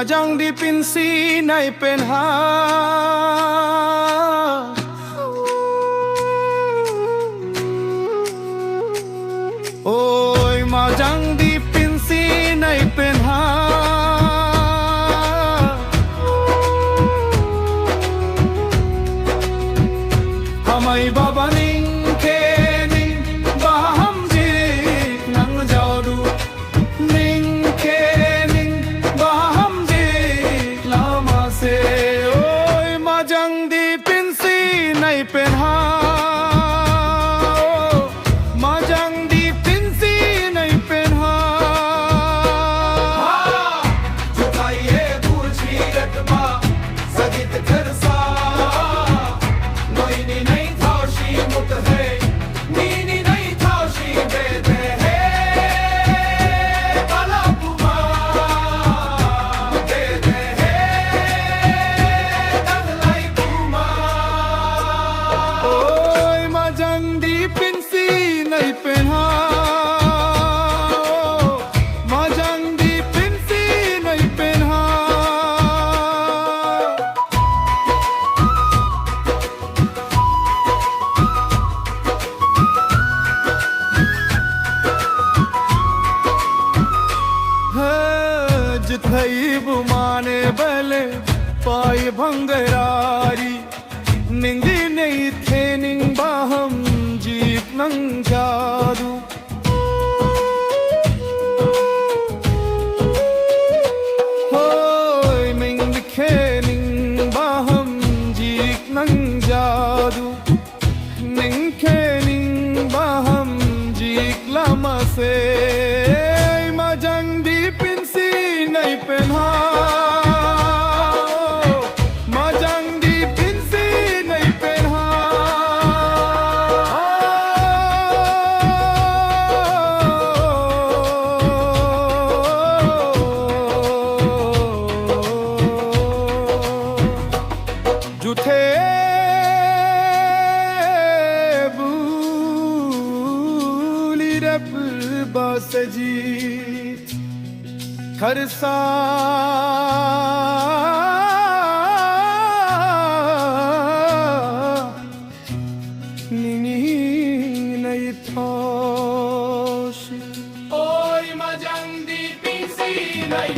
Majang di pinsi nai penha Oi majang di pinsi nai penha Hamai baba ning ke ning baham ji nang jaudu ning ke ning baham ji lama se Oi majang di pinsi nai penha Majang di pinsi nai penha जुटाइए बूझी रटमा सगित घर सा नोइनी नहीं थाशी मुत है नीनी नहीं थाशी वेद है काला कुमा वेद है दगलाई कुमा Oi majang di pinsi nai penha Majang di pinsi nai penha जिथई बुमाने बले पाई भंगरारी निंगी नहीं थे निंग बाहम जीप नंग जादू होय मिंग लिखे निंग बाहम जीप नंग जादू निंग खे निंग बाहम जीक लमा से majang di pinsi nai penha Majang di pinsi nai penha Juthe buli rap basaji खरसा निनी नहीं थाशी ओय मजंग दी पिंसी नहीं